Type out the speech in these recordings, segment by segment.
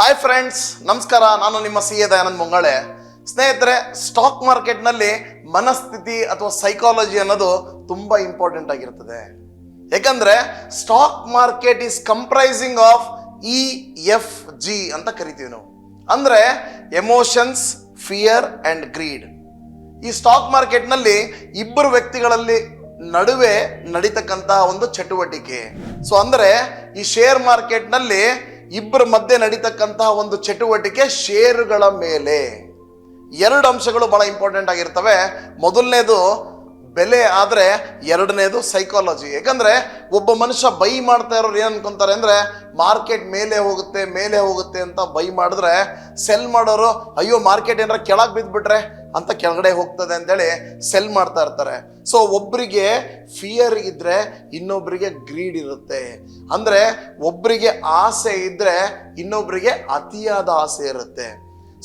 Hi friends, ನಮಸ್ಕಾರ. ನಾನು ನಿಮ್ಮ ಸಿ.ಎ. ದಯಾನಂದ್ ಮುಂಗಾಳೆ. ಸ್ನೇಹಿತರೆ, ಸ್ಟಾಕ್ ಮಾರ್ಕೆಟ್ನಲ್ಲಿ ಮನಸ್ಥಿತಿ ಅಥವಾ ಸೈಕಾಲಜಿ ಅನ್ನೋದು ತುಂಬಾ ಇಂಪಾರ್ಟೆಂಟ್ ಆಗಿರ್ತದೆ. ಯಾಕಂದ್ರೆ stock market is comprising of EFG ಅಂತ ಕರಿತೀವಿ ನಾವು. ಅಂದ್ರೆ ಎಮೋಷನ್ಸ್, ಫಿಯರ್ ಅಂಡ್ ಗ್ರೀಡ್. ಈ ಸ್ಟಾಕ್ ಮಾರ್ಕೆಟ್ನಲ್ಲಿ ಇಬ್ಬರು ವ್ಯಕ್ತಿಗಳಲ್ಲಿ ನಡುವೆ ನಡೀತಕ್ಕಂತಹ ಒಂದು ಚಟುವಟಿಕೆ. ಸೊ ಅಂದ್ರೆ ಈ ಶೇರ್ ಮಾರ್ಕೆಟ್ನಲ್ಲಿ ಇಬ್ಬರ ಮಧ್ಯೆ ನಡೀತಕ್ಕಂತಹ ಒಂದು ಚಟುವಟಿಕೆ ಷೇರುಗಳ ಮೇಲೆ. ಎರಡು ಅಂಶಗಳು ಬಹಳ ಇಂಪಾರ್ಟೆಂಟ್ ಆಗಿರ್ತವೆ. ಮೊದಲನೇದು ಬೆಲೆ, ಆದ್ರೆ ಎರಡನೇದು ಸೈಕಾಲಜಿ. ಯಾಕಂದ್ರೆ ಒಬ್ಬ ಮನುಷ್ಯ ಬೈ ಮಾಡ್ತಾ ಇರೋರು ಏನ್ ಅನ್ಕೊಂತಾರೆ ಅಂದ್ರೆ ಮಾರ್ಕೆಟ್ ಮೇಲೆ ಹೋಗುತ್ತೆ ಅಂತ ಬೈ ಮಾಡಿದ್ರೆ, ಸೆಲ್ ಮಾಡೋರು ಅಯ್ಯೋ ಮಾರ್ಕೆಟ್ ಏನಾರ ಕೆಳಗೆ ಬಿದ್ಬಿಟ್ರೆ ಅಂತ ಕೆಳಗಡೆ ಹೋಗ್ತದೆ ಅಂತೇಳಿ ಸೆಲ್ ಮಾಡ್ತಾ ಇರ್ತಾರೆ. ಸೊ ಒಬ್ಬರಿಗೆ ಫಿಯರ್ ಇದ್ರೆ ಇನ್ನೊಬ್ಬರಿಗೆ ಗ್ರೀಡ್ ಇರುತ್ತೆ. ಅಂದ್ರೆ ಒಬ್ಬರಿಗೆ ಆಸೆ ಇದ್ರೆ ಇನ್ನೊಬ್ಬರಿಗೆ ಅತಿಯಾದ ಆಸೆ ಇರುತ್ತೆ.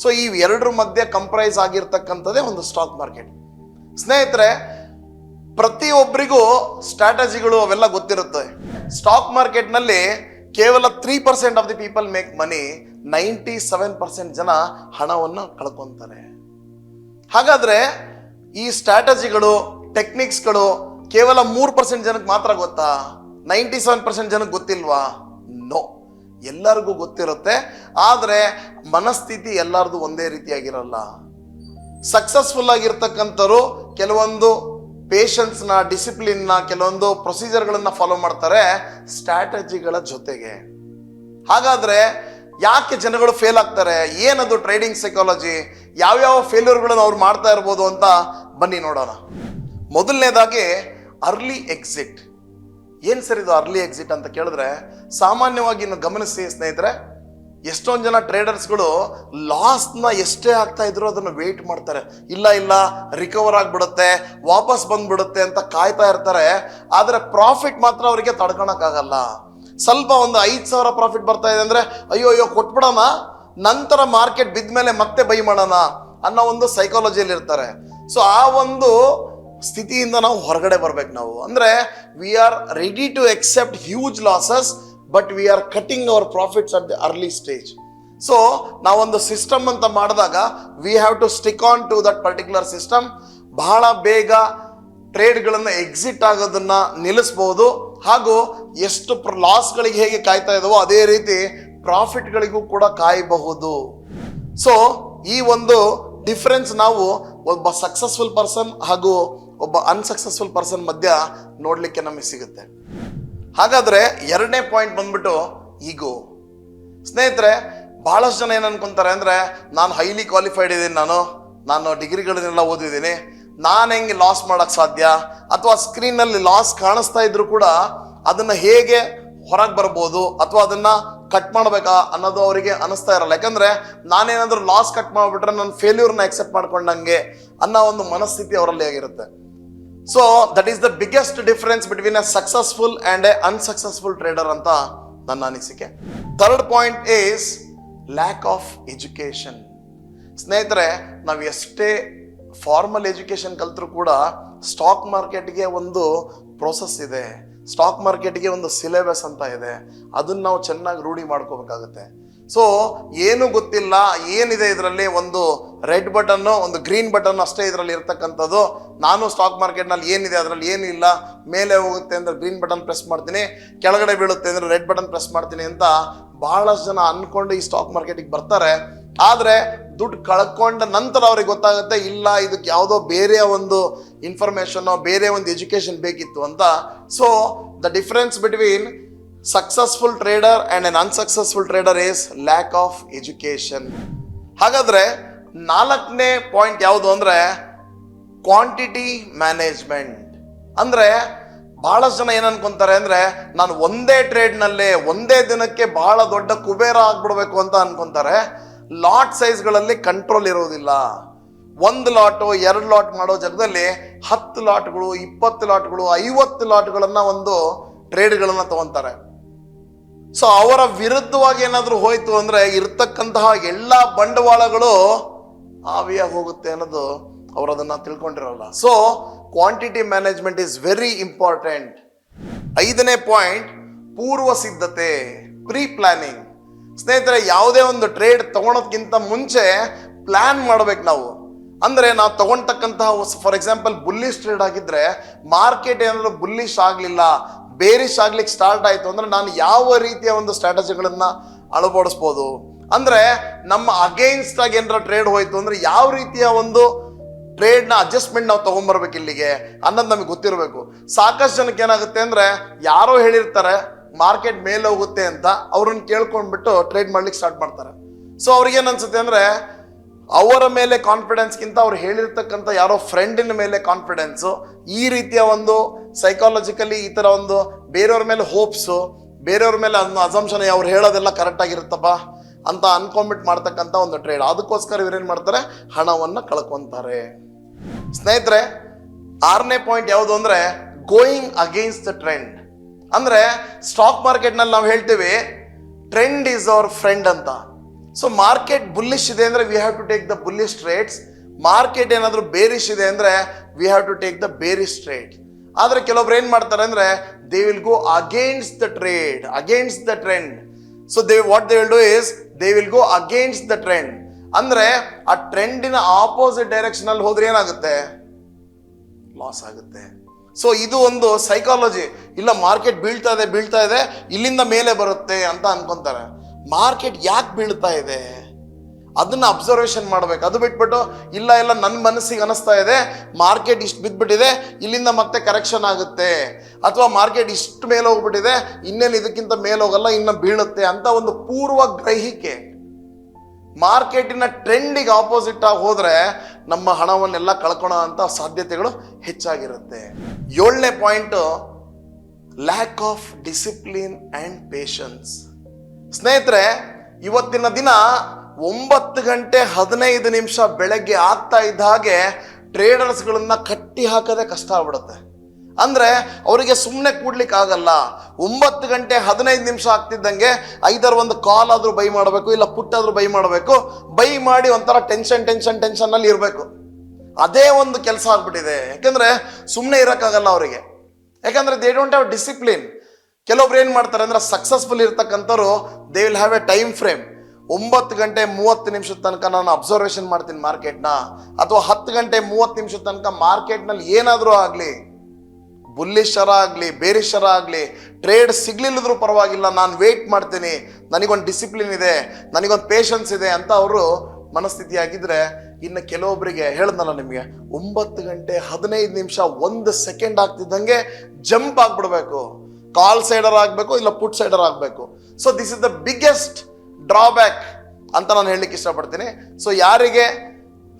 ಸೊ ಈ ಎರಡರ ಮಧ್ಯೆ ಕಂಪ್ರೈಸ್ ಆಗಿರ್ತಕ್ಕಂಥದ್ದೇ ಒಂದು ಸ್ಟಾಕ್ ಮಾರ್ಕೆಟ್. ಸ್ನೇಹಿತರೆ, ಪ್ರತಿಯೊಬ್ಬರಿಗೂ ಸ್ಟ್ರಾಟಜಿಗಳು ಅವೆಲ್ಲ ಗೊತ್ತಿರುತ್ತೆ. ಸ್ಟಾಕ್ ಮಾರ್ಕೆಟ್ನಲ್ಲಿ ಕೇವಲ 3% of the people make money, 97% ಜನ ಹಣವನ್ನು ಕಳ್ಕೊಂತಾರೆ. ಹಾಗಾದ್ರೆ ಈ ಸ್ಟ್ರಾಟಜಿಗಳು, ಟೆಕ್ನಿಕ್ಸ್ಗಳು ಕೇವಲ 3% ಜನಕ್ಕೆ ಮಾತ್ರ ಗೊತ್ತಾ? 97% ಜನಕ್ಕೆ ಗೊತ್ತಿಲ್ವಾ? ನೋ, ಎಲ್ಲರಿಗೂ ಗೊತ್ತಿರುತ್ತೆ. ಆದ್ರೆ ಮನಸ್ಥಿತಿ ಎಲ್ಲರದು ಒಂದೇ ರೀತಿಯಾಗಿರಲ್ಲ. ಸಕ್ಸಸ್ಫುಲ್ ಆಗಿರ್ತಕ್ಕಂಥವ್ರು ಕೆಲವೊಂದು ಪೇಷನ್ಸ್ನ, ಡಿಸಿಪ್ಲಿನ್ನ, ಕೆಲವೊಂದು ಪ್ರೊಸೀಜರ್ಗಳನ್ನ ಫಾಲೋ ಮಾಡ್ತಾರೆ ಸ್ಟ್ರಾಟಜಿಗಳ ಜೊತೆಗೆ. ಹಾಗಾದ್ರೆ ಯಾಕೆ ಜನಗಳು ಫೇಲ್ ಆಗ್ತಾರೆ? ಏನದು ಟ್ರೇಡಿಂಗ್ ಸೈಕಾಲಜಿ? ಯಾವ್ಯಾವ ಫೇಲ್ಯೂರ್ಗಳನ್ನು ಅವ್ರು ಮಾಡ್ತಾ ಇರ್ಬೋದು ಅಂತ ಬನ್ನಿ ನೋಡೋಣ. ಮೊದಲನೇದಾಗಿ ಅರ್ಲಿ ಎಕ್ಸಿಟ್. ಏನ್ ಸರ್ ಇದು ಅರ್ಲಿ ಎಕ್ಸಿಟ್ ಅಂತ ಕೇಳಿದ್ರೆ, ಸಾಮಾನ್ಯವಾಗಿ ಇನ್ನು ಗಮನಿಸಿ ಸ್ನೇಹಿತರೆ, ಎಷ್ಟೊಂದು ಜನ ಟ್ರೇಡರ್ಸ್ಗಳು ಲಾಸ್ನ ಎಷ್ಟೇ ಆಗ್ತಾ ಇದ್ರು ಅದನ್ನು ವೇಟ್ ಮಾಡ್ತಾರೆ. ಇಲ್ಲ ರಿಕವರ್ ಆಗ್ಬಿಡುತ್ತೆ, ವಾಪಸ್ ಬಂದ್ಬಿಡುತ್ತೆ ಅಂತ ಕಾಯ್ತಾ ಇರ್ತಾರೆ. ಆದ್ರೆ ಪ್ರಾಫಿಟ್ ಮಾತ್ರ ಅವರಿಗೆ ತಡ್ಕೊಳಕ್ಕಾಗಲ್ಲ. ಸ್ವಲ್ಪ ಒಂದು 5,000 ಪ್ರಾಫಿಟ್ ಬರ್ತಾ ಇದೆ ಅಂದ್ರೆ ಅಯ್ಯೋ ಕೊಟ್ಬಿಡೋಣ, ನಂತರ ಮಾರ್ಕೆಟ್ ಬಿದ್ಮೇಲೆ ಮತ್ತೆ ಬೈ ಮಾಡೋಣ ಅನ್ನೋ ಒಂದು ಸೈಕಾಲಜಿಯಲ್ಲಿ ಇರ್ತಾರೆ. ಸೊ ಆ ಒಂದು ಸ್ಥಿತಿಯಿಂದ ನಾವು ಹೊರಗಡೆ ಬರ್ಬೇಕು. ನಾವು ಅಂದ್ರೆ we are ready to accept huge losses, but we are cutting our profits at the early stage. So ನಾವೊಂದು ಸಿಸ್ಟಮ್ ಅಂತ ಮಾಡಿದಾಗ we have to stick on to that particular system. ಬಹಳ ಬೇಗ ಟ್ರೇಡ್ಗಳನ್ನು ಎಕ್ಸಿಟ್ ಆಗೋದನ್ನ ನಿಲ್ಲಿಸಬಹುದು. ಹಾಗೂ ಎಷ್ಟು ಲಾಸ್ಗಳಿಗೆ ಹೇಗೆ ಕಾಯ್ತಾ ಇದಾವೋ ಅದೇ ರೀತಿ ಪ್ರಾಫಿಟ್ಗಳಿಗೂ ಕೂಡ ಕಾಯಬಹುದು. ಸೊ ಈ ಒಂದು ಡಿಫರೆನ್ಸ್ ನಾವು ಒಬ್ಬ ಸಕ್ಸಸ್ಫುಲ್ ಪರ್ಸನ್ ಹಾಗೂ ಒಬ್ಬ ಅನ್ಸಕ್ಸಸ್ಫುಲ್ ಪರ್ಸನ್ ಮಧ್ಯ ನೋಡ್ಲಿಕ್ಕೆ ನಮಗೆ ಸಿಗುತ್ತೆ. ಹಾಗಾದ್ರೆ ಎರಡನೇ ಪಾಯಿಂಟ್ ಬಂದ್ಬಿಟ್ಟು ಈಗೋ. ಸ್ನೇಹಿತರೆ, ಬಹಳಷ್ಟು ಜನ ಏನ್ ಅನ್ಕೊಂತಾರೆ ಅಂದ್ರೆ ನಾನು ಹೈಲಿ ಕ್ವಾಲಿಫೈಡ್ ಇದ್ದೀನಿ, ನಾನು ಡಿಗ್ರಿಗಳನ್ನೆಲ್ಲ ಓದಿದ್ದೀನಿ, ನಾನು ಹೆಂಗೆ ಲಾಸ್ ಮಾಡಕ್ ಸಾಧ್ಯ? ಅಥವಾ ಸ್ಕ್ರೀನ್ ನಲ್ಲಿ ಲಾಸ್ ಕಾಣಿಸ್ತಾ ಇದ್ರು ಕೂಡ ಅದನ್ನ ಹೇಗೆ ಹೊರಗೆ ಬರ್ಬೋದು ಅಥವಾ ಅದನ್ನ ಕಟ್ ಮಾಡ್ಬೇಕಾ ಅನ್ನೋದು ಅವರಿಗೆ ಅನಿಸ್ತಾ ಇರಲ್ಲ. ಯಾಕಂದ್ರೆ ನಾನೇನಾದ್ರೂ ಲಾಸ್ ಕಟ್ ಮಾಡ್ಬಿಟ್ರೆ ನನ್ನ ಫೇಲ್ಯೂರ್ನ ಎಕ್ಸೆಪ್ಟ್ ಮಾಡ್ಕೊಂಡಂಗೆ ಅನ್ನೋ ಒಂದು ಮನಸ್ಥಿತಿ ಅವರಲ್ಲಿ ಆಗಿರುತ್ತೆ. So that is the biggest difference between A successful and A unsuccessful trader ಅಂತ ನನ್ನ ಅನಿಸಿಕೆ. Third point is lack of education. ಸ್ನೇಹಿತರೆ, ನಾವು ಎಷ್ಟೇ ಫಾರ್ಮಲ್ ಎಜುಕೇಶನ್ ಕಲ್ತರೂ ಕೂಡ ಸ್ಟಾಕ್ ಮಾರ್ಕೆಟ್ಗೆ ಒಂದು ಪ್ರೋಸೆಸ್ ಇದೆ, ಸ್ಟಾಕ್ ಮಾರ್ಕೆಟ್ಗೆ ಒಂದು ಸಿಲೆಬಸ್ ಅಂತ ಇದೆ. ಅದನ್ನ ನಾವು ಚೆನ್ನಾಗಿ ರೂಢಿ ಮಾಡ್ಕೋಬೇಕಾಗತ್ತೆ. ಸೊ ಏನು ಗೊತ್ತಿಲ್ಲ, ಏನಿದೆ ಇದರಲ್ಲಿ, ಒಂದು ರೆಡ್ ಬಟನ್, ಒಂದು ಗ್ರೀನ್ ಬಟನ್ ಅಷ್ಟೇ ಇದರಲ್ಲಿ ಇರ್ತಕ್ಕಂಥದ್ದು. ನಾನು ಸ್ಟಾಕ್ ಮಾರ್ಕೆಟ್ನಲ್ಲಿ ಏನಿದೆ ಅದರಲ್ಲಿ ಏನು ಇಲ್ಲ, ಮೇಲೆ ಹೋಗುತ್ತೆ ಅಂದ್ರೆ ಗ್ರೀನ್ ಬಟನ್ ಪ್ರೆಸ್ ಮಾಡ್ತೀನಿ, ಕೆಳಗಡೆ ಬೀಳುತ್ತೆ ಅಂದ್ರೆ ರೆಡ್ ಬಟನ್ ಪ್ರೆಸ್ ಮಾಡ್ತೀನಿ ಅಂತ ಬಹಳಷ್ಟು ಜನ ಅನ್ಕೊಂಡು ಈ ಸ್ಟಾಕ್ ಮಾರ್ಕೆಟಿಗೆ ಬರ್ತಾರೆ. ಆದ್ರೆ ದುಡ್ಡು ಕಳ್ಕೊಂಡ ನಂತರ ಅವ್ರಿಗೆ ಗೊತ್ತಾಗುತ್ತೆ, ಇಲ್ಲ ಇದಕ್ಕೆ ಯಾವುದೋ ಬೇರೆ ಒಂದು ಇನ್ಫಾರ್ಮೇಶನ್, ಬೇರೆ ಒಂದು ಎಜುಕೇಶನ್ ಬೇಕಿತ್ತು ಅಂತ. So the difference between successful trader and an unsuccessful trader is lack of education. ಹಾಗಾದ್ರೆ ನಾಲ್ಕನೇ ಪಾಯಿಂಟ್ ಯಾವುದು ಅಂದ್ರೆ ಕ್ವಾಂಟಿಟಿ ಮ್ಯಾನೇಜ್ಮೆಂಟ್. ಅಂದ್ರೆ ಬಹಳಷ್ಟು ಜನ ಏನ್ ಅನ್ಕೊಂತಾರೆ ಅಂದ್ರೆ ನಾನು ಒಂದೇ ಟ್ರೇಡ್ ನಲ್ಲೇ ಒಂದೇ ದಿನಕ್ಕೆ ಬಹಳ ದೊಡ್ಡ ಕುಬೇರ ಆಗ್ಬಿಡ್ಬೇಕು ಅಂತ ಅನ್ಕೊಂತಾರೆ. ಲಾಟ್ ಸೈಜ್ಗಳಲ್ಲಿ ಕಂಟ್ರೋಲ್ ಇರೋದಿಲ್ಲ. 1 ಲಾಟು 2 ಲಾಟ್ ಮಾಡೋ ಜಾಗದಲ್ಲಿ 10 ಲಾಟ್ಗಳು, 20 ಲಾಟ್ಗಳು, 50 ಲಾಟ್ಗಳನ್ನ ಒಂದು ಟ್ರೇಡ್ಗಳನ್ನ ತಗೊಂತಾರೆ. ಸೊ ಅವರ ವಿರುದ್ಧವಾಗಿ ಏನಾದ್ರೂ ಹೋಯ್ತು ಅಂದ್ರೆ ಇರ್ತಕ್ಕಂತಹ ಎಲ್ಲಾ ಬಂಡವಾಳಗಳು ಆವಿಯಾಗಿ ಹೋಗುತ್ತೆ ಅನ್ನೋದು ಅವರು ಅದನ್ನ ತಿಳ್ಕೊಂಡಿರಲ್ಲ. So quantity management is very important. 5ನೇ ಪಾಯಿಂಟ್ ಪೂರ್ವ ಸಿದ್ಧತೆ, ಪ್ರೀ ಪ್ಲಾನಿಂಗ್. ಸ್ನೇಹಿತರೆ, ಯಾವುದೇ ಒಂದು ಟ್ರೇಡ್ ತಗೊಳೋದ್ಕಿಂತ ಮುಂಚೆ ಪ್ಲಾನ್ ಮಾಡ್ಬೇಕು ನಾವು. ಅಂದ್ರೆ ನಾವು ತಗೊಂಡ್ತಕ್ಕಂತಹ ಫಾರ್ ಎಕ್ಸಾಂಪಲ್ ಬುಲ್ಲಿಶ್ ಟ್ರೇಡ್ ಆಗಿದ್ರೆ ಮಾರ್ಕೆಟ್ ಏನಾದ್ರು ಬುಲ್ಲಿಶ್ ಆಗ್ಲಿಲ್ಲ, ಬೇರಿಶ್ ಆಗ್ಲಿಕ್ಕೆ ಸ್ಟಾರ್ಟ್ ಆಯ್ತು ಅಂದ್ರೆ ನಾನು ಯಾವ ರೀತಿಯ ಒಂದು ಸ್ಟ್ರಾಟಜಿಗಳನ್ನ ಅಳವಡಿಸ್ಬೋದು, ಅಂದ್ರೆ ನಮ್ಮ ಅಗೇನ್ಸ್ಟ್ ಆಗಿ ಏನಾರ ಟ್ರೇಡ್ ಹೋಯ್ತು ಅಂದ್ರೆ ಯಾವ ರೀತಿಯ ಒಂದು ಟ್ರೇಡ್ ನ ಅಡ್ಜಸ್ಟ್ಮೆಂಟ್ ನಾವು ತಗೊಂಡ್ಬರ್ಬೇಕು ಇಲ್ಲಿಗೆ ಅನ್ನೋದು ನಮಗೆ ಗೊತ್ತಿರಬೇಕು. ಸಾಕಷ್ಟು ಜನಕ್ಕೆ ಏನಾಗುತ್ತೆ ಅಂದ್ರೆ ಯಾರೋ ಹೇಳಿರ್ತಾರೆ ಮಾರ್ಕೆಟ್ ಮೇಲೆ ಹೋಗುತ್ತೆ ಅಂತ, ಅವ್ರನ್ನ ಕೇಳ್ಕೊಂಡ್ಬಿಟ್ಟು ಟ್ರೇಡ್ ಮಾಡ್ಲಿಕ್ಕೆ ಸ್ಟಾರ್ಟ್ ಮಾಡ್ತಾರೆ. ಸೊ ಅವ್ರಿಗೆ ಏನ್ ಅನ್ಸುತ್ತೆ ಅಂದ್ರೆ ಅವರ ಮೇಲೆ ಕಾನ್ಫಿಡೆನ್ಸ್ಗಿಂತ ಅವ್ರು ಹೇಳಿರ್ತಕ್ಕಂಥ ಯಾರೋ ಫ್ರೆಂಡಿನ ಮೇಲೆ ಕಾನ್ಫಿಡೆನ್ಸು, ಈ ರೀತಿಯ ಒಂದು ಸೈಕಾಲಜಿಕಲಿ ಈ ತರ ಒಂದು ಬೇರೆಯವ್ರ ಮೇಲೆ ಹೋಪ್ಸು, ಬೇರೆಯವ್ರ ಮೇಲೆ ಅಸಂಪ್ಷನ್ ಅವ್ರು ಹೇಳೋದೆಲ್ಲ ಕರೆಕ್ಟ್ ಆಗಿರುತ್ತಪ್ಪ ಅಂತ ಅನ್ಕೊಂಡ್ಬಿಟ್ಟು ಮಾಡ್ತಕ್ಕಂಥ ಒಂದು ಟ್ರೇಡ್. ಅದಕ್ಕೋಸ್ಕರ ಇವ್ರೇನ್ ಮಾಡ್ತಾರೆ, ಹಣವನ್ನ ಕಳ್ಕೊಂತಾರೆ. ಸ್ನೇಹಿತರೆ, 6ನೇ ಪಾಯಿಂಟ್ ಯಾವುದು ಅಂದ್ರೆ ಗೋಯಿಂಗ್ ಅಗೇನ್ಸ್ಟ್ ದ ಟ್ರೆಂಡ್. ಅಂದ್ರೆ ಸ್ಟಾಕ್ ಮಾರ್ಕೆಟ್ ನಲ್ಲಿ ನಾವು ಹೇಳ್ತೀವಿ ಟ್ರೆಂಡ್ ಈಸ್ ಅವರ್ ಫ್ರೆಂಡ್ ಅಂತ. ಸೊ ಮಾರ್ಕೆಟ್ ಬುಲ್ಲಿಶ್ ಇದೆ ಅಂದ್ರೆ we have to take the bullish trades. Market ಏನಾದ್ರು ಬೇರಿಶ್ ಇದೆ ಅಂದ್ರೆ we have to take the bearish trade. ಆದ್ರೆ ಕೆಲವೊಬ್ರು ಏನ್ ಮಾಡ್ತಾರೆ ಅಂದ್ರೆ they will go against the trade, against the trend. So what they will do is they will go against the trend. ಅಂದ್ರೆ ಆ ಟ್ರೆಂಡಿನ ಆಪೋಸಿಟ್ ಡೈರೆಕ್ಷನ್ ಅಲ್ಲಿ ಹೋದ್ರೆ ಏನಾಗುತ್ತೆ, ಲಾಸ್ ಆಗುತ್ತೆ. ಸೊ ಇದು ಒಂದು ಸೈಕಾಲಜಿ. ಇಲ್ಲ ಮಾರ್ಕೆಟ್ ಬೀಳ್ತಾ ಇದೆ ಇಲ್ಲಿಂದ ಮೇಲೆ ಬರುತ್ತೆ ಅಂತ ಅನ್ಕೊಂತಾರೆ. ಮಾರ್ಕೆಟ್ ಯಾಕೆ ಬೀಳ್ತಾ ಇದೆ ಅದನ್ನ ಅಬ್ಸರ್ವೇಷನ್ ಮಾಡ್ಬೇಕು. ಅದು ಬಿಟ್ಬಿಟ್ಟು ಇಲ್ಲ ನನ್ನ ಮನಸ್ಸಿಗೆ ಅನಿಸ್ತಾ ಇದೆ ಮಾರ್ಕೆಟ್ ಇಷ್ಟು ಬಿದ್ದ್ಬಿಟ್ಟಿದೆ ಇಲ್ಲಿಂದ ಮತ್ತೆ ಕರೆಕ್ಷನ್ ಆಗುತ್ತೆ, ಅಥವಾ ಮಾರ್ಕೆಟ್ ಇಷ್ಟು ಮೇಲೆ ಹೋಗ್ಬಿಟ್ಟಿದೆ ಇನ್ನೇನು ಇದಕ್ಕಿಂತ ಮೇಲೆ ಹೋಗಲ್ಲ ಇನ್ನು ಬೀಳುತ್ತೆ ಅಂತ ಒಂದು ಪೂರ್ವ ಗ್ರಹಿಕೆ. ಮಾರ್ಕೆಟಿನ ಟ್ರೆಂಡಿಗೆ ಆಪೋಸಿಟ್ ಆಗಿ ಹೋದ್ರೆ ನಮ್ಮ ಹಣವನ್ನೆಲ್ಲ ಕಳ್ಕೊಳ್ಳೋ ಅಂತ ಸಾಧ್ಯತೆಗಳು ಹೆಚ್ಚಾಗಿರುತ್ತೆ. 7ನೇ point lack of discipline and patience. ಸ್ನೇಹಿತರೆ, ಇವತ್ತಿನ ದಿನ 9:15 ಬೆಳಗ್ಗೆ ಆಗ್ತಾ ಇದ್ದ ಹಾಗೆ ಟ್ರೇಡರ್ಸ್ಗಳನ್ನ ಕಟ್ಟಿ ಹಾಕದೆ ಕಷ್ಟ ಆಗ್ಬಿಡುತ್ತೆ. ಅಂದ್ರೆ ಅವರಿಗೆ ಸುಮ್ಮನೆ ಕೂಡ್ಲಿಕ್ಕೆ ಆಗಲ್ಲ. 9:15 ಆಗ್ತಿದ್ದಂಗೆ ಐದರ ಒಂದು ಕಾಲ್ ಆದ್ರೂ ಬೈ ಮಾಡಬೇಕು, ಇಲ್ಲ ಪುಟ್ ಆದ್ರೂ ಬೈ ಮಾಡಬೇಕು. ಬೈ ಮಾಡಿ ಒಂಥರ ಟೆನ್ಷನ್ ಅಲ್ಲಿ ಇರಬೇಕು. ಅದೇ ಒಂದು ಕೆಲಸ ಆಗ್ಬಿಟ್ಟಿದೆ. ಯಾಕಂದ್ರೆ ಸುಮ್ಮನೆ ಇರಕ್ಕಾಗಲ್ಲ ಅವರಿಗೆ, ಯಾಕಂದ್ರೆ ದೇ ಡೋಂಟ್ ಹ್ಯಾವ್ ಡಿಸಿಪ್ಲಿನ್. ಕೆಲವೊಬ್ರು ಏನ್ ಮಾಡ್ತಾರೆ ಅಂದ್ರೆ ಸಕ್ಸಸ್ಫುಲ್ ಇರ್ತಕ್ಕಂಥವ್ರು they will have a time frame. 9:30 ತನಕ ನಾನು ಅಬ್ಸರ್ವೇಷನ್ ಮಾಡ್ತೀನಿ ಮಾರ್ಕೆಟ್ನ, ಅಥವಾ 10:30 ತನಕ ಮಾರ್ಕೆಟ್ನಲ್ಲಿ ಏನಾದರೂ ಆಗಲಿ, ಬುಲ್ಲಿಶರ ಆಗಲಿ ಬೇರಿಶರ ಆಗಲಿ, ಟ್ರೇಡ್ ಸಿಗ್ಲಿಲ್ಲದ್ರೂ ಪರವಾಗಿಲ್ಲ ನಾನು ವೇಟ್ ಮಾಡ್ತೀನಿ, ನನಗೊಂದು ಡಿಸಿಪ್ಲಿನ್ ಇದೆ, ನನಗೊಂದು ಪೇಷನ್ಸ್ ಇದೆ ಅಂತ ಅವರು ಮನಸ್ಥಿತಿ ಆಗಿದ್ರೆ, ಇನ್ನು ಕೆಲವೊಬ್ಬರಿಗೆ ಹೇಳ್ದಲ್ಲ ನಿಮಗೆ 9:15 1 ಸೆಕೆಂಡ್ ಆಗ್ತಿದ್ದಂಗೆ ಜಂಪ್ ಆಗ್ಬಿಡ್ಬೇಕು. ಕಾಲ್ ಸೈಡರ್ ಆಗಬೇಕು, ಇಲ್ಲ ಪುಟ್ ಸೈಡರ್ ಆಗಬೇಕು. So this is the biggest drawback ಅಂತ ನಾನು ಹೇಳಲಿಕ್ಕೆ ಇಷ್ಟಪಡ್ತೀನಿ. ಸೊ ಯಾರಿಗೆ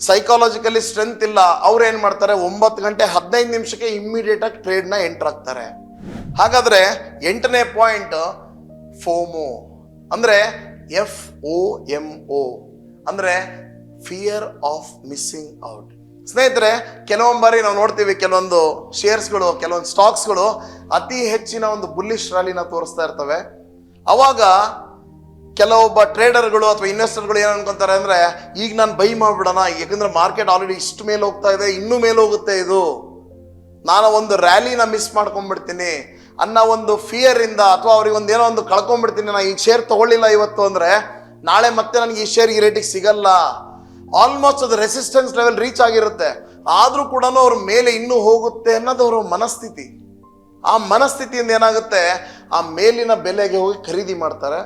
ಸೈಕಾಲಜಿಕಲಿ ಸ್ಟ್ರೆಂತ್ ಇಲ್ಲ ಅವ್ರು ಏನ್ ಮಾಡ್ತಾರೆ 9:15 ಇಮ್ಮಿಡಿಯೇಟ್ ಆಗಿ ಟ್ರೇಡ್ ನ ಎಂಟರ್ ಆಗ್ತಾರೆ. ಹಾಗಾದ್ರೆ 8ನೇ ಪಾಯಿಂಟ್ ಫೋಮೋ ಅಂದ್ರೆ FOMO ಅಂದ್ರೆ ಫಿಯರ್ ಆಫ್ ಮಿಸ್ಸಿಂಗ್ ಔಟ್. ಸ್ನೇಹಿತರೆ, ಕೆಲವೊಂದು ಬಾರಿ ನಾವು ನೋಡ್ತೀವಿ ಕೆಲವೊಂದು ಶೇರ್ಸ್ಗಳು, ಕೆಲವೊಂದು ಸ್ಟಾಕ್ಸ್ಗಳು ಅತಿ ಹೆಚ್ಚಿನ ಒಂದು ಬುಲ್ಲಿಶ್ ರ್ಯಾಲಿನ ತೋರಿಸ್ತಾ ಇರ್ತವೆ. ಅವಾಗ ಕೆಲವೊಬ್ಬ ಟ್ರೇಡರ್ಗಳು ಅಥವಾ ಇನ್ವೆಸ್ಟರ್ಗಳು ಏನು ಅನ್ಕೊಂತಾರೆ ಅಂದ್ರೆ ಈಗ ನಾನು ಬೈ ಮಾಡ್ಬಿಡೋಣ, ಯಾಕಂದ್ರೆ ಮಾರ್ಕೆಟ್ ಆಲ್ರೆಡಿ ಇಷ್ಟು ಮೇಲೆ ಹೋಗ್ತಾ ಇದೆ, ಇನ್ನೂ ಮೇಲೆ ಹೋಗುತ್ತೆ, ಇದು ನಾನು ಒಂದು ರ್ಯಾಲಿನ ಮಿಸ್ ಮಾಡ್ಕೊಂಡ್ಬಿಡ್ತೀನಿ ಅನ್ನೋ ಒಂದು ಫಿಯರ್ ಇಂದ, ಅಥವಾ ಅವ್ರಿಗೆ ಒಂದು ಏನೋ ಒಂದು ಕಳ್ಕೊಂಡ್ಬಿಡ್ತೀನಿ, ನಾನು ಈ ಶೇರ್ ತಗೊಳ್ಳಿಲ್ಲ ಇವತ್ತು ಅಂದ್ರೆ ನಾಳೆ ಮತ್ತೆ ನನಗೆ ಈ ಶೇರ್ ಈ ರೇಟಿಗೆ ಸಿಗಲ್ಲ. ಆಲ್ಮೋಸ್ಟ್ ಅದು ರೆಸಿಸ್ಟೆನ್ಸ್ ಲೆವೆಲ್ ರೀಚ್ ಆಗಿರುತ್ತೆ, ಆದ್ರೂ ಕೂಡ ಅವ್ರ ಮೇಲೆ ಇನ್ನೂ ಹೋಗುತ್ತೆ ಅನ್ನೋದು ಅವ್ರ ಮನಸ್ಥಿತಿ. ಆ ಮನಸ್ಥಿತಿಯಿಂದ ಏನಾಗುತ್ತೆ, ಆ ಮೇಲಿನ ಬೆಲೆಗೆ ಹೋಗಿ ಖರೀದಿ ಮಾಡ್ತಾರೆ.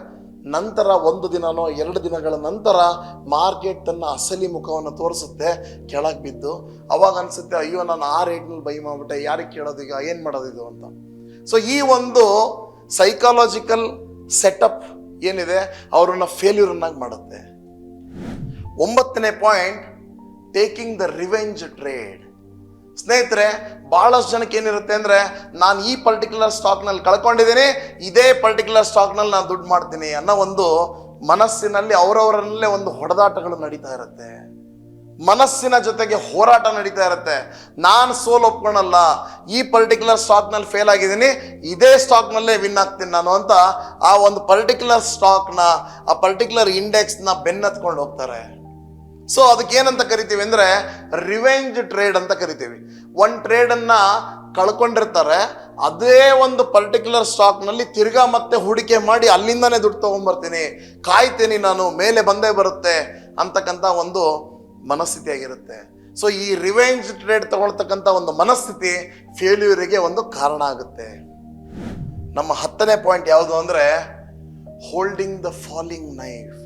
ನಂತರ 1 ದಿನನೋ 2 ದಿನಗಳ ನಂತರ ಮಾರ್ಕೆಟ್ ತನ್ನ ಅಸಲಿ ಮುಖವನ್ನು ತೋರಿಸುತ್ತೆ ಕೆಳಗೆ ಬಿದ್ದು. ಅವಾಗ ಅನ್ಸುತ್ತೆ ಅಯ್ಯೋ ನಾನು ಆ ರೇಟ್ನಲ್ಲಿ ಬೈ ಮಾಡ್ಬಿಟ್ಟೆ, ಯಾರಿಗೆ ಕೇಳೋದು ಈಗ, ಏನ್ ಮಾಡೋದು ಇದು ಅಂತ. ಸೊ ಈ ಒಂದು ಸೈಕಾಲಜಿಕಲ್ ಸೆಟಪ್ ಏನಿದೆ ಅವರನ್ನ ಫೇಲ್ಯೂರ್ ಅನ್ನಾಗಿ ಮಾಡುತ್ತೆ. 9ನೇ point taking the revenge trade. ಸ್ನೇಹಿತರೆ, ಬಹಳಷ್ಟು ಜನಕ್ಕೆ ಏನಿರುತ್ತೆ ಅಂದ್ರೆ ನಾನು ಈ ಪರ್ಟಿಕ್ಯುಲರ್ ಸ್ಟಾಕ್ ನಲ್ಲಿ ಕಳ್ಕೊಂಡಿದ್ದೀನಿ, ಇದೇ ಪರ್ಟಿಕ್ಯುಲರ್ ಸ್ಟಾಕ್ ನಲ್ಲಿ ನಾನು ದುಡ್ಡು ಮಾಡ್ತೀನಿ ಅನ್ನೋ ಒಂದು ಮನಸ್ಸಿನಲ್ಲಿ ಅವರವರಲ್ಲೇ ಒಂದು ಹೊಡೆದಾಟಗಳು ನಡೀತಾ ಇರುತ್ತೆ. ಮನಸ್ಸಿನ ಜೊತೆಗೆ ಹೋರಾಟ ನಡೀತಾ ಇರುತ್ತೆ. ನಾನು ಸೋಲ್ ಒಪ್ಕೊಳಲ್ಲ, ಈ ಪರ್ಟಿಕ್ಯುಲರ್ ಸ್ಟಾಕ್ ನಲ್ಲಿ ಫೇಲ್ ಆಗಿದ್ದೀನಿ, ಇದೇ ಸ್ಟಾಕ್ ನಲ್ಲೇ ವಿನ್ ಆಗ್ತೀನಿ ನಾನು ಅಂತ ಆ ಒಂದು ಪರ್ಟಿಕ್ಯುಲರ್ ಸ್ಟಾಕ್ ನ, ಆ ಪರ್ಟಿಕ್ಯುಲರ್ ಇಂಡೆಕ್ಸ್ ನ ಬೆನ್ನತ್ಕೊಂಡು ಹೋಗ್ತಾರೆ. ಸೊ ಅದಕ್ಕೆ ಏನಂತ ಕರಿತೀವಿ ಅಂದ್ರೆ ರಿವೆಂಜ್ ಟ್ರೇಡ್ ಅಂತ ಕರಿತೀವಿ. ಒಂದು ಟ್ರೇಡ್ ಅನ್ನ ಕಳ್ಕೊಂಡಿರ್ತಾರೆ, ಅದೇ ಒಂದು ಪರ್ಟಿಕ್ಯುಲರ್ ಸ್ಟಾಕ್ನಲ್ಲಿ ತಿರ್ಗಾ ಮತ್ತೆ ಹೂಡಿಕೆ ಮಾಡಿ ಅಲ್ಲಿಂದಾನೇ ದುಡ್ಡು ತಗೊಂಡ್ಬರ್ತೀನಿ, ಕಾಯ್ತೀನಿ ನಾನು, ಮೇಲೆ ಬಂದೇ ಬರುತ್ತೆ ಅಂತಕ್ಕಂಥ ಒಂದು ಮನಸ್ಥಿತಿ ಆಗಿರುತ್ತೆ. ಸೊ ಈ ರಿವೆಂಜ್ ಟ್ರೇಡ್ ತಗೊಳ್ತಕ್ಕಂಥ ಒಂದು ಮನಸ್ಥಿತಿ ಫೇಲ್ಯೂರಿಗೆ ಒಂದು ಕಾರಣ ಆಗುತ್ತೆ. ನಮ್ಮ 10ನೇ ಪಾಯಿಂಟ್ ಯಾವುದು ಅಂದರೆ ಹೋಲ್ಡಿಂಗ್ ದ ಫಾಲಿಂಗ್ ನೈಫ್.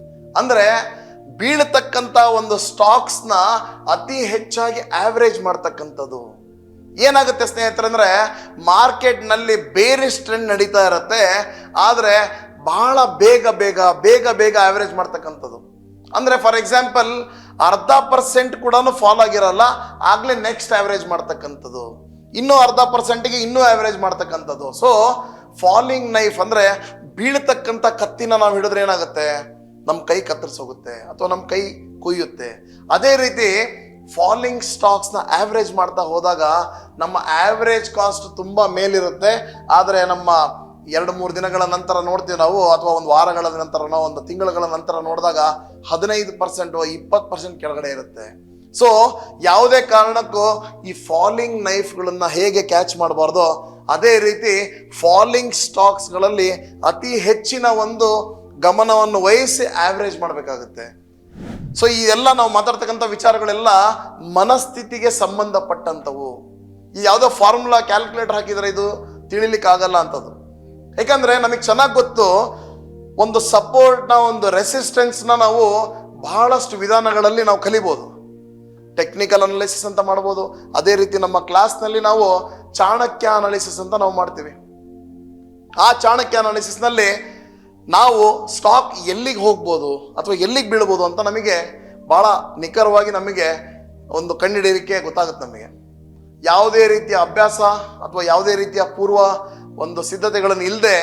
ಅಂದರೆ ಬೀಳತಕ್ಕಂಥ ಒಂದು ಸ್ಟಾಕ್ಸ್ನ ಅತಿ ಹೆಚ್ಚಾಗಿ ಆವ್ರೇಜ್ ಮಾಡ್ತಕ್ಕಂಥದ್ದು. ಏನಾಗುತ್ತೆ ಸ್ನೇಹಿತರೆ ಅಂದರೆ ಮಾರ್ಕೆಟ್ನಲ್ಲಿ ಬೇರಿಶ್ ಟ್ರೆಂಡ್ ನಡೀತಾ ಇರುತ್ತೆ, ಆದರೆ ಬಹಳ ಬೇಗ ಆವ್ರೇಜ್ ಮಾಡ್ತಕ್ಕಂಥದ್ದು. ಅಂದರೆ ಫಾರ್ ಎಕ್ಸಾಂಪಲ್ 0.5% ಕೂಡ ಫಾಲ್ ಆಗಿರಲ್ಲ, ಆಗಲೇ ನೆಕ್ಸ್ಟ್ ಆವ್ರೇಜ್ ಮಾಡ್ತಕ್ಕಂಥದ್ದು, ಇನ್ನೂ 0.5%ಗೆ ಇನ್ನೂ ಆವ್ರೇಜ್ ಮಾಡ್ತಕ್ಕಂಥದ್ದು. ಸೊ ಫಾಲಿಂಗ್ ನೈಫ್ ಅಂದರೆ ಬೀಳ್ತಕ್ಕಂಥ ಕತ್ತಿನ ನಾವು ಹಿಡಿದ್ರೆ ಏನಾಗುತ್ತೆ, ನಮ್ಮ ಕೈ ಕತ್ತರಿಸೋಗುತ್ತೆ ಅಥವಾ ನಮ್ಮ ಕೈ ಕುಯ್ಯುತ್ತೆ. ಅದೇ ರೀತಿ ಫಾಲಿಂಗ್ ಸ್ಟಾಕ್ಸ್ನ ಆವ್ರೇಜ್ ಮಾಡ್ತಾ ಹೋದಾಗ ನಮ್ಮ ಆವ್ರೇಜ್ ಕಾಸ್ಟ್ ತುಂಬ ಮೇಲಿರುತ್ತೆ, ಆದರೆ ನಮ್ಮ 2-3 ದಿನಗಳ ನಂತರ ನೋಡ್ತೀವಿ ನಾವು, ಅಥವಾ ಒಂದು ವಾರಗಳ ನಂತರನೋ ಒಂದು ತಿಂಗಳುಗಳ ನಂತರ ನೋಡಿದಾಗ 15% 20% ಕೆಳಗಡೆ ಇರುತ್ತೆ. ಸೊ ಯಾವುದೇ ಕಾರಣಕ್ಕೂ ಈ ಫಾಲಿಂಗ್ ನೈಫ್ಗಳನ್ನ ಹೇಗೆ ಕ್ಯಾಚ್ ಮಾಡಬಾರ್ದು, ಅದೇ ರೀತಿ ಫಾಲಿಂಗ್ ಸ್ಟಾಕ್ಸ್ಗಳಲ್ಲಿ ಅತಿ ಹೆಚ್ಚಿನ ಒಂದು ಗಮನವನ್ನು ವಹಿಸಿ ಆವ್ರೇಜ್ ಮಾಡಬೇಕಾಗುತ್ತೆ. ಸೊ ಈ ಎಲ್ಲ ನಾವು ಮಾತಾಡ್ತಕ್ಕಂಥ ವಿಚಾರಗಳೆಲ್ಲ ಮನಸ್ಥಿತಿಗೆ ಸಂಬಂಧಪಟ್ಟಂಥವು. ಈ ಯಾವುದೋ ಫಾರ್ಮುಲಾ ಕ್ಯಾಲ್ಕುಲೇಟರ್ ಹಾಕಿದರೆ ಇದು ತಿಳಿಲಿಕ್ಕಾಗಲ್ಲ ಅಂಥದ್ದು. ಯಾಕಂದರೆ ನಮಗೆ ಚೆನ್ನಾಗಿ ಗೊತ್ತು, ಒಂದು ಸಪೋರ್ಟ್ನ ಒಂದು ರೆಸಿಸ್ಟೆನ್ಸ್ನ ನಾವು ಬಹಳಷ್ಟು ವಿಧಾನಗಳಲ್ಲಿ ನಾವು ಕಲಿಬೋದು. ಟೆಕ್ನಿಕಲ್ ಅನಾಲಿಸಿಸ್ ಅಂತ ಮಾಡ್ಬೋದು. ಅದೇ ರೀತಿ ನಮ್ಮ ಕ್ಲಾಸ್ನಲ್ಲಿ ನಾವು ಚಾಣಕ್ಯ ಅನಾಲಿಸಿಸ್ ಅಂತ ನಾವು ಮಾಡ್ತೀವಿ. ಆ ಚಾಣಕ್ಯ ಅನಾಲಿಸಿಸ್ನಲ್ಲಿ ನಾವು ಸ್ಟಾಕ್ ಎಲ್ಲಿಗೆ ಹೋಗ್ಬೋದು ಅಥವಾ ಎಲ್ಲಿಗೆ ಬೀಳ್ಬೋದು ಅಂತ ನಮಗೆ ಭಾಳ ನಿಖರವಾಗಿ ನಮಗೆ ಒಂದು ಕಂಡುಹಿಡಿಯಲಿಕ್ಕೆ ಗೊತ್ತಾಗುತ್ತೆ. ನಮಗೆ ಯಾವುದೇ ರೀತಿಯ ಅಭ್ಯಾಸ ಅಥವಾ ಯಾವುದೇ ರೀತಿಯ ಪೂರ್ವ ಒಂದು ಸಿದ್ಧತೆಗಳನ್ನು ಇಲ್ಲದೆ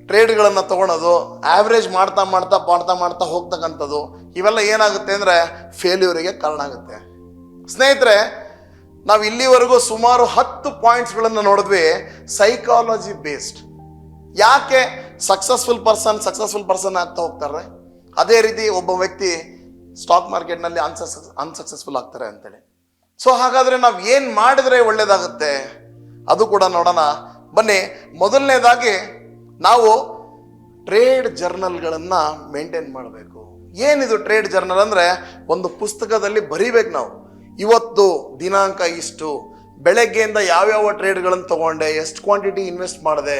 ಟ್ರೇಡ್ಗಳನ್ನು ತಗೊಳೋದು, ಆವ್ರೇಜ್ ಮಾಡ್ತಾ ಹೋಗ್ತಕ್ಕಂಥದ್ದು, ಇವೆಲ್ಲ ಏನಾಗುತ್ತೆ ಅಂದರೆ ಫೇಲ್ಯೂರಿಗೆ ಕಾರಣ ಆಗುತ್ತೆ. ಸ್ನೇಹಿತರೆ, ನಾವು ಇಲ್ಲಿವರೆಗೂ ಸುಮಾರು 10 ಪಾಯಿಂಟ್ಸ್ಗಳನ್ನು ನೋಡಿದ್ವಿ ಸೈಕಾಲಜಿ ಬೇಸ್ಡ್. ಯಾಕೆ ಸಕ್ಸಸ್ಫುಲ್ ಪರ್ಸನ್ ಆಗ್ತಾ ಹೋಗ್ತಾರೆ, ಅದೇ ರೀತಿ ಒಬ್ಬ ವ್ಯಕ್ತಿ ಸ್ಟಾಕ್ ಮಾರ್ಕೆಟ್ನಲ್ಲಿ ಅನ್ಸಕ್ಸಸ್ಫುಲ್ ಆಗ್ತಾರೆ ಅಂತೇಳಿ. ಸೊ ಹಾಗಾದರೆ ನಾವು ಏನು ಮಾಡಿದ್ರೆ ಒಳ್ಳೇದಾಗುತ್ತೆ ಅದು ಕೂಡ ನೋಡೋಣ ಬನ್ನಿ. ಮೊದಲನೇದಾಗಿ ನಾವು ಟ್ರೇಡ್ ಜರ್ನಲ್ಗಳನ್ನು ಮೇಂಟೈನ್ ಮಾಡಬೇಕು. ಏನಿದು ಟ್ರೇಡ್ ಜರ್ನಲ್ ಅಂದರೆ ಒಂದು ಪುಸ್ತಕದಲ್ಲಿ ಬರೀಬೇಕು ನಾವು, ಇವತ್ತು ದಿನಾಂಕ ಇಷ್ಟು, ಬೆಳಗ್ಗೆಯಿಂದ ಯಾವ್ಯಾವ ಟ್ರೇಡ್ಗಳನ್ನು ತಗೊಂಡೆ, ಎಷ್ಟು ಕ್ವಾಂಟಿಟಿ ಇನ್ವೆಸ್ಟ್ ಮಾಡಿದೆ,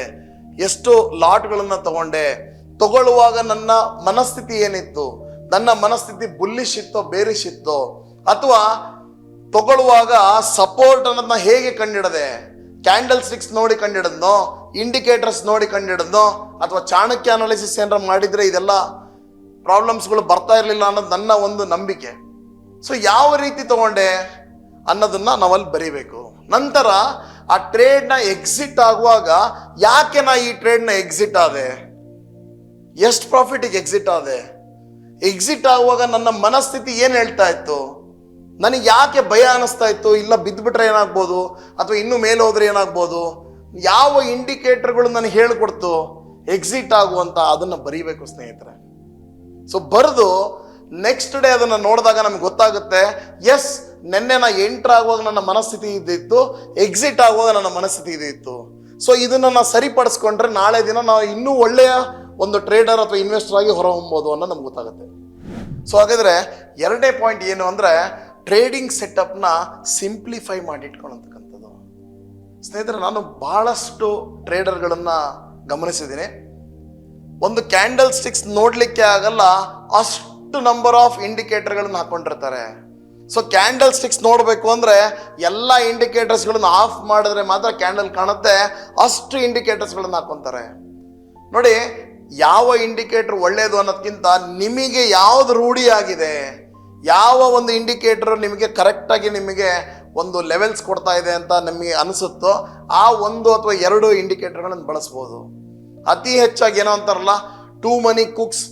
ಎಷ್ಟು ಲಾಟ್ಗಳನ್ನು ತಗೊಳ್ಳುವಾಗ ನನ್ನ ಮನಸ್ಥಿತಿ ಏನಿತ್ತು, ನನ್ನ ಮನಸ್ಥಿತಿ ಬುಲ್ಲಿಶ್ ಇತ್ತೋ ಬೇರಿಶ್ ಇತ್ತೋ, ಅಥವಾ ತಗೊಳ್ಳುವಾಗ ಸಪೋರ್ಟ್ ಅನ್ನೋದನ್ನ ಹೇಗೆ ಕಂಡಿಡದೆ, ಕ್ಯಾಂಡಲ್ ಸ್ಟಿಕ್ಸ್ ನೋಡಿ ಕಂಡಿಡದ್ನೋ, ಇಂಡಿಕೇಟರ್ಸ್ ನೋಡಿ ಕಂಡಿಡದ್ನೋ, ಅಥವಾ ಚಾಣಕ್ಯ ಅನಾಲಿಸಿಸ್ ಏನಾರ ಮಾಡಿದರೆ ಇದೆಲ್ಲ ಪ್ರಾಬ್ಲಮ್ಸ್ಗಳು ಬರ್ತಾ ಇರಲಿಲ್ಲ ಅನ್ನೋದು ನನ್ನ ಒಂದು ನಂಬಿಕೆ. ಸೊ ಯಾವ ರೀತಿ ತಗೊಂಡೆ ಅನ್ನೋದನ್ನ ನಾವಲ್ಲಿ ಬರೀಬೇಕು. ನಂತರ ಆ ಟ್ರೇಡ್ನ ಎಕ್ಸಿಟ್ ಆಗುವಾಗ ಯಾಕೆ ನಾ ಈ ಟ್ರೇಡ್ನ ಎಕ್ಸಿಟ್ ಆದೆ, ಎಷ್ಟು ಪ್ರಾಫಿಟಿಗೆ ಎಕ್ಸಿಟ್ ಆದೆ, ಎಕ್ಸಿಟ್ ಆಗುವಾಗ ನನ್ನ ಮನಸ್ಥಿತಿ ಏನು ಹೇಳ್ತಾ ಇತ್ತು, ನನಗೆ ಯಾಕೆ ಭಯ ಅನ್ನಿಸ್ತಾ ಇತ್ತು, ಇಲ್ಲ ಬಿದ್ದುಬಿಟ್ರೆ ಏನಾಗ್ಬೋದು ಅಥವಾ ಇನ್ನೂ ಮೇಲೆ ಹೋದ್ರೆ ಏನಾಗ್ಬೋದು, ಯಾವ ಇಂಡಿಕೇಟರ್ಗಳು ನನಗೆ ಹೇಳಿಕೊಡ್ತು ಎಕ್ಸಿಟ್ ಆಗುವಂತ, ಅದನ್ನು ಬರೀಬೇಕು ಸ್ನೇಹಿತರೆ. ಸೊ ಬರೆದು ನೆಕ್ಸ್ಟ್ ಡೇ ಅದನ್ನು ನೋಡಿದಾಗ ನಮ್ಗೆ ಗೊತ್ತಾಗುತ್ತೆ, ಎಸ್ ನೆನ್ನೆ ನಾ ಎಂಟರ್ ಆಗುವಾಗ ನನ್ನ ಮನಸ್ಥಿತಿ ಇದ್ದಿತ್ತು, ಎಕ್ಸಿಟ್ ಆಗುವಾಗ ನನ್ನ ಮನಸ್ಥಿತಿ ಇದ್ದಿತ್ತು. ಸೊ ಇದನ್ನು ನಾವು ಸರಿಪಡಿಸ್ಕೊಂಡ್ರೆ ನಾಳೆ ದಿನ ನಾವು ಇನ್ನೂ ಒಳ್ಳೆಯ ಒಂದು ಟ್ರೇಡರ್ ಅಥವಾ ಇನ್ವೆಸ್ಟರ್ ಆಗಿ ಹೊರಹೊಮ್ಬೋದು ಅನ್ನೋದು ನಮ್ಗೆ ಗೊತ್ತಾಗುತ್ತೆ. ಸೊ ಹಾಗಾದರೆ 2ನೇ ಪಾಯಿಂಟ್ ಏನು ಅಂದರೆ ಟ್ರೇಡಿಂಗ್ ಸೆಟಪ್ನ ಸಿಂಪ್ಲಿಫೈ ಮಾಡಿಟ್ಕೊಳ್ಳೋಂಥಕ್ಕಂಥದ್ದು. ಸ್ನೇಹಿತರೆ, ನಾನು ಬಹಳಷ್ಟು ಟ್ರೇಡರ್ಗಳನ್ನು ಗಮನಿಸಿದ್ದೀನಿ. ಒಂದು ಕ್ಯಾಂಡಲ್ ಸ್ಟಿಕ್ಸ್ ನೋಡಲಿಕ್ಕೆ ಆಗಲ್ಲ, ಅಷ್ಟು ನಂಬರ್ ಆಫ್ ಇಂಡಿಕೇಟರ್ಗಳನ್ನು ಹಾಕೊಂಡಿರ್ತಾರೆ. ಸೊ ಕ್ಯಾಂಡಲ್ ಸ್ಟಿಕ್ಸ್ ನೋಡಬೇಕು ಅಂದರೆ ಎಲ್ಲ ಇಂಡಿಕೇಟರ್ಸ್ಗಳನ್ನು ಆಫ್ ಮಾಡಿದ್ರೆ ಮಾತ್ರ ಕ್ಯಾಂಡಲ್ ಕಾಣುತ್ತೆ, ಅಷ್ಟು ಇಂಡಿಕೇಟರ್ಸ್ಗಳನ್ನು ಹಾಕೊತಾರೆ. ನೋಡಿ, ಯಾವ ಇಂಡಿಕೇಟರ್ ಒಳ್ಳೆಯದು ಅನ್ನೋದಕ್ಕಿಂತ ನಿಮಗೆ ಯಾವುದು ರೂಢಿಯಾಗಿದೆ, ಯಾವ ಒಂದು ಇಂಡಿಕೇಟರ್ ನಿಮಗೆ ಕರೆಕ್ಟಾಗಿ ನಿಮಗೆ ಒಂದು ಲೆವೆಲ್ಸ್ ಕೊಡ್ತಾ ಇದೆ ಅಂತ ನಿಮಗೆ ಅನಿಸುತ್ತೋ ಆ 1 ಅಥವಾ 2 ಇಂಡಿಕೇಟರ್ಗಳನ್ನು ಬಳಸ್ಬೋದು. ಅತಿ ಹೆಚ್ಚಾಗಿ ಏನೋ ಅಂತಾರಲ್ಲ, two money cooks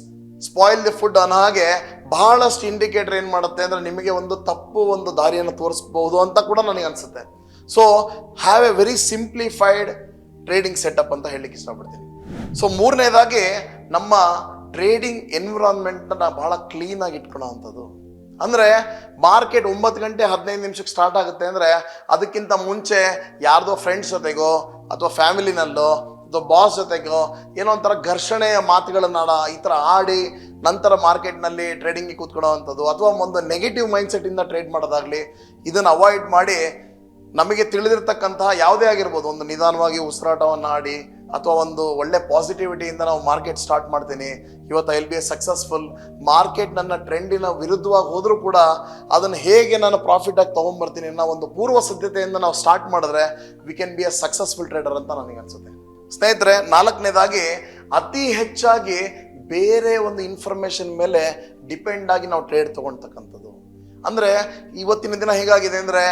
spoil the food ಅನ್ನೋ ಹಾಗೆ ಬಹಳಷ್ಟು ಇಂಡಿಕೇಟರ್ ಏನು ಮಾಡುತ್ತೆ ಅಂದರೆ ನಿಮಗೆ ಒಂದು ತಪ್ಪು ಒಂದು ದಾರಿಯನ್ನು ತೋರಿಸ್ಬೋದು ಅಂತ ಕೂಡ ನನಗೆ ಅನಿಸುತ್ತೆ. So have A very simplified trading setup ಅಂತ ಹೇಳಲಿಕ್ಕೆ ಇಷ್ಟಪಡ್ತೀನಿ. ಸೊ 3ನೇದಾಗಿ ನಮ್ಮ ಟ್ರೇಡಿಂಗ್ ಎನ್ವಿರಾನ್ಮೆಂಟನ್ನು ಬಹಳ ಕ್ಲೀನಾಗಿ ಇಟ್ಕೊಳ್ಳೋ ಅಂಥದ್ದು. ಅಂದರೆ ಮಾರ್ಕೆಟ್ 9:15 ಸ್ಟಾರ್ಟ್ ಆಗುತ್ತೆ ಅಂದರೆ ಅದಕ್ಕಿಂತ ಮುಂಚೆ ಯಾರ್ದೋ ಫ್ರೆಂಡ್ಸ್ ಜೊತೆಗೋ ಅಥವಾ ಫ್ಯಾಮಿಲಿನಲ್ಲೋ ಅಥವಾ ಬಾಸ್ ಜೊತೆಗೋ ಏನೋ ಒಂಥರ ಘರ್ಷಣೆಯ ಮಾತುಗಳನ್ನ ಈ ಥರ ಆಡಿ ನಂತರ ಮಾರ್ಕೆಟ್ನಲ್ಲಿ ಟ್ರೇಡಿಂಗಿಗೆ ಕೂತ್ಕೊಳ್ಳೋ ಅಂಥದ್ದು ಅಥವಾ ಒಂದು ನೆಗೆಟಿವ್ ಮೈಂಡ್ಸೆಟ್ಟಿಂದ ಟ್ರೇಡ್ ಮಾಡೋದಾಗಲಿ, ಇದನ್ನು ಅವಾಯ್ಡ್ ಮಾಡಿ ನಮಗೆ ತಿಳಿದಿರ್ತಕ್ಕಂತಹ ಯಾವುದೇ ಆಗಿರ್ಬೋದು ಒಂದು ನಿಧಾನವಾಗಿ ಉಸಿರಾಟವನ್ನು ಆಡಿ ಅಥವಾ ಒಂದು ಒಳ್ಳೆ ಪಾಸಿಟಿವಿಟಿಯಿಂದ ನಾವು ಮಾರ್ಕೆಟ್ ಸ್ಟಾರ್ಟ್ ಮಾಡ್ತೀನಿ, ಇವತ್ತು I will be A successful, market ನನ್ನ ಟ್ರೆಂಡಿನ ವಿರುದ್ಧವಾಗಿ ಹೋದರೂ ಕೂಡ ಅದನ್ನು ಹೇಗೆ ನಾನು ಪ್ರಾಫಿಟಾಗಿ ತೊಗೊಂಬರ್ತೀನಿ ಅನ್ನೋ ಒಂದು ಪೂರ್ವ ಸಿದ್ಧತೆಯಿಂದ ನಾವು ಸ್ಟಾರ್ಟ್ ಮಾಡಿದ್ರೆ V can B A successful trader ಅಂತ ನನಗೆ ಅನ್ಸುತ್ತೆ. ಸ್ನೇಹಿತರೆ, 4ನೇದಾಗಿ ಅತಿ ಹೆಚ್ಚಾಗಿ ಬೇರೆ ಒಂದು ಇನ್ಫಾರ್ಮೇಷನ್ ಮೇಲೆ ಡಿಪೆಂಡ್ ಆಗಿ ನಾವು ಟ್ರೇಡ್ ತೊಗೊಳ್ತಕ್ಕಂಥದ್ದು. ಅಂದರೆ ಇವತ್ತಿನ ದಿನ ಹೇಗಾಗಿದೆ ಅಂದರೆ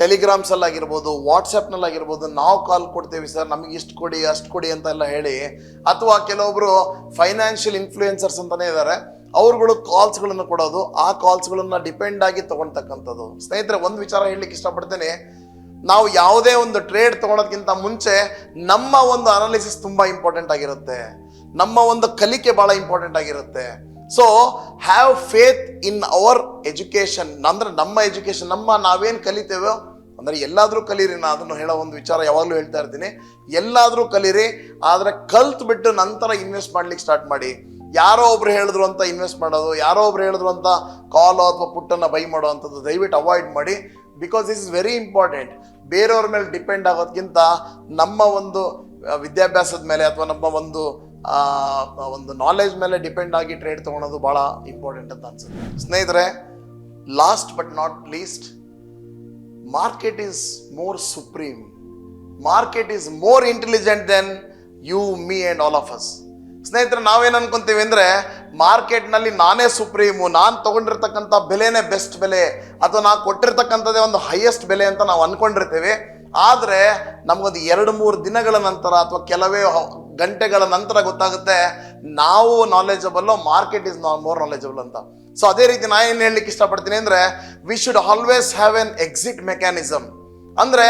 ಟೆಲಿಗ್ರಾಮ್ಸಲ್ಲಾಗಿರ್ಬೋದು, ವಾಟ್ಸಪ್ನಲ್ಲಾಗಿರ್ಬೋದು, ನಾವು ಕಾಲ್ ಕೊಡ್ತೀವಿ ಸರ್ ನಮಗೆ ಇಷ್ಟು ಕೊಡಿ ಅಷ್ಟು ಕೊಡಿ ಅಂತೆಲ್ಲ ಹೇಳಿ, ಅಥವಾ ಕೆಲವೊಬ್ಬರು ಫೈನಾನ್ಷಿಯಲ್ ಇನ್ಫ್ಲೂಯೆನ್ಸರ್ಸ್ ಅಂತಲೇ ಇದ್ದಾರೆ, ಅವ್ರುಗಳು ಕಾಲ್ಸ್ಗಳನ್ನು ಕೊಡೋದು, ಆ ಕಾಲ್ಸ್ಗಳನ್ನು ಡಿಪೆಂಡ್ ಆಗಿ ತೊಗೊಳ್ತಕ್ಕಂಥದ್ದು. ಸ್ನೇಹಿತರೆ, ಒಂದು ವಿಚಾರ ಹೇಳಲಿಕ್ಕೆ ಇಷ್ಟಪಡ್ತೇನೆ, ನಾವು ಯಾವುದೇ ಒಂದು ಟ್ರೇಡ್ ತೊಗೊಳೋದಕ್ಕಿಂತ ಮುಂಚೆ ನಮ್ಮ ಒಂದು ಅನಾಲಿಸಿಸ್ ತುಂಬ ಇಂಪಾರ್ಟೆಂಟ್ ಆಗಿರುತ್ತೆ, ನಮ್ಮ ಒಂದು ಕಲಿಕೆ ಭಾಳ ಇಂಪಾರ್ಟೆಂಟ್ ಆಗಿರುತ್ತೆ. So have faith in our education, ಅಂದರೆ ನಮ್ಮ ಎಜುಕೇಷನ್, ನಾವೇನು ಕಲಿತೇವೋ ಅಂದರೆ ಎಲ್ಲಾದರೂ ಕಲೀರಿ. ನಾನು ಅದನ್ನು ಹೇಳೋ ಒಂದು ವಿಚಾರ ಯಾವಾಗಲೂ ಹೇಳ್ತಾ ಇರ್ತೀನಿ, ಎಲ್ಲಾದರೂ ಕಲೀರಿ, ಆದರೆ ಕಲ್ತು ಬಿಟ್ಟು ನಂತರ ಇನ್ವೆಸ್ಟ್ ಮಾಡ್ಲಿಕ್ಕೆ ಸ್ಟಾರ್ಟ್ ಮಾಡಿ. ಯಾರೋ ಒಬ್ರು ಹೇಳಿದ್ರು ಅಂತ ಇನ್ವೆಸ್ಟ್ ಮಾಡೋದು, ಯಾರೋ ಒಬ್ರು ಹೇಳಿದ್ರು ಅಂತ ಕಾಲು ಅಥವಾ ಪುಟ್ಟನ್ನು ಬೈ ಮಾಡೋ ಅಂಥದ್ದು ದಯವಿಟ್ಟು ಅವಾಯ್ಡ್ ಮಾಡಿ. Because this is very important. ಬೇರೆಯವ್ರ ಮೇಲೆ ಡಿಪೆಂಡ್ ಆಗೋದಕ್ಕಿಂತ ನಮ್ಮ ಒಂದು ವಿದ್ಯಾಭ್ಯಾಸದ ಮೇಲೆ ಅಥವಾ ನಮ್ಮ ಒಂದು ನಾಲೆಜ್ ಮೇಲೆ ಡಿಪೆಂಡ್ ಆಗಿ ಟ್ರೇಡ್ ತೊಗೊಳೋದು ಭಾಳ ಇಂಪಾರ್ಟೆಂಟ್ ಅಂತ ಅನ್ಸುತ್ತೆ. ಸ್ನೇಹಿತರೆ, last but not least, market is more supreme, market is more intelligent than you, me and all of us. ಸ್ನೇಹಿತರೆ, ನಾವೇನು ಅನ್ಕೊಂತೀವಿ ಅಂದರೆ ಮಾರ್ಕೆಟ್ನಲ್ಲಿ ನಾನೇ ಸುಪ್ರೀಮು, ನಾನು ತೊಗೊಂಡಿರ್ತಕ್ಕಂಥ ಬೆಲೆನೇ ಬೆಸ್ಟ್ ಬೆಲೆ ಅಥವಾ ನಾನು ಕೊಟ್ಟಿರ್ತಕ್ಕಂಥದ್ದೇ ಒಂದು ಹೈಯೆಸ್ಟ್ ಬೆಲೆ ಅಂತ ನಾವು ಅಂದ್ಕೊಂಡಿರ್ತೀವಿ. ಆದರೆ ನಮಗೊಂದು 2-3 ದಿನಗಳ ನಂತರ ಅಥವಾ ಕೆಲವೇ ಗಂಟೆಗಳ ನಂತರ ಗೊತ್ತಾಗುತ್ತೆ ನಾವು ನಾಲೆಜಬಲ್ಲು, ಮಾರ್ಕೆಟ್ ಈಸ್ ಮೋರ್ ನಾಲೆಜಬಲ್ ಅಂತ. ಸೊ ಅದೇ ರೀತಿ ನಾನು ಏನು ಹೇಳಲಿಕ್ಕೆ ಇಷ್ಟಪಡ್ತೀನಿ ಅಂದರೆ we should always have an exit mechanism. ಅಂದರೆ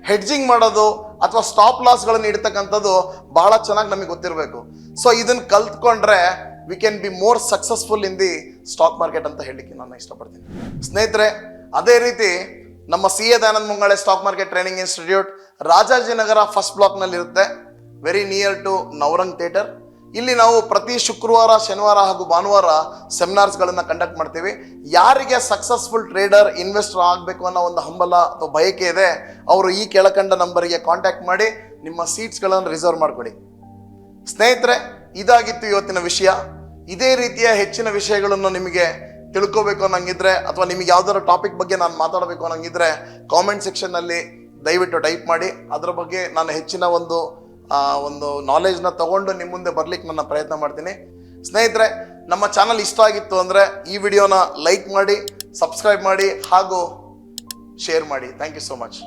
ಹೆಡ್ಜಿಂಗ್ ಮಾಡೋದು ಅಥವಾ ಸ್ಟಾಪ್ ಲಾಸ್ಗಳನ್ನು ಇಡ್ತಕ್ಕಂಥದ್ದು ಬಹಳ ಚೆನ್ನಾಗಿ ನಮಗೆ ಗೊತ್ತಿರಬೇಕು. ಸೊ ಇದನ್ನು ಕಲ್ತ್ಕೊಂಡ್ರೆ we can be more successful in the stock market ಅಂತ ಹೇಳಲಿಕ್ಕೆ ನಾನು ಇಷ್ಟಪಡ್ತೀನಿ. ಸ್ನೇಹಿತರೆ, ಅದೇ ರೀತಿ ನಮ್ಮ CA Dayananda Mungale stock market training institute Rajajinagar first ಬ್ಲಾಕ್ನಲ್ಲಿ ಇರುತ್ತೆ, very near to Navrang theatre. ಇಲ್ಲಿ ನಾವು ಪ್ರತಿ ಶುಕ್ರವಾರ, ಶನಿವಾರ ಹಾಗೂ ಭಾನುವಾರ ಸೆಮಿನಾರ್ಸ್ಗಳನ್ನು ಕಂಡಕ್ಟ್ ಮಾಡ್ತೀವಿ. ಯಾರಿಗೆ ಸಕ್ಸಸ್ಫುಲ್ ಟ್ರೇಡರ್, ಇನ್ವೆಸ್ಟರ್ ಆಗಬೇಕು ಅನ್ನೋ ಒಂದು ಹಂಬಲ ಅಥವಾ ಬಯಕೆ ಇದೆ, ಅವರು ಈ ಕೆಳಕಂಡ ನಂಬರಿಗೆ ಕಾಂಟ್ಯಾಕ್ಟ್ ಮಾಡಿ ನಿಮ್ಮ ಸೀಟ್ಸ್ಗಳನ್ನು ರಿಸರ್ವ್ ಮಾಡಿಕೊಡಿ. ಸ್ನೇಹಿತರೆ, ಇದಾಗಿತ್ತು ಇವತ್ತಿನ ವಿಷಯ. ಇದೇ ರೀತಿಯ ಹೆಚ್ಚಿನ ವಿಷಯಗಳನ್ನು ನಿಮಗೆ ತಿಳ್ಕೋಬೇಕು ಅನ್ನಂಗಿದ್ರೆ ಅಥವಾ ನಿಮಗೆ ಯಾವ್ದಾದ್ರು ಟಾಪಿಕ್ ಬಗ್ಗೆ ನಾನು ಮಾತಾಡಬೇಕು ಅನ್ನಂಗಿದ್ರೆ ಕಾಮೆಂಟ್ ಸೆಕ್ಷನ್ನಲ್ಲಿ ದಯವಿಟ್ಟು ಟೈಪ್ ಮಾಡಿ. ಅದರ ಬಗ್ಗೆ ನಾನು ಹೆಚ್ಚಿನ ಒಂದು ನಾಲೆಜ್ನ ತಗೊಂಡು ನಿಮ್ಮ ಮುಂದೆ ಬರ್ಲಿಕ್ಕೆ ನನ್ನ ಪ್ರಯತ್ನ ಮಾಡ್ತೀನಿ. ಸ್ನೇಹಿತರೆ, ನಮ್ಮ ಚಾನಲ್ ಇಷ್ಟ ಆಗಿತ್ತು ಅಂದರೆ ಈ ವಿಡಿಯೋನ ಲೈಕ್ ಮಾಡಿ, ಸಬ್ಸ್ಕ್ರೈಬ್ ಮಾಡಿ ಹಾಗೂ ಶೇರ್ ಮಾಡಿ. Thank you so much.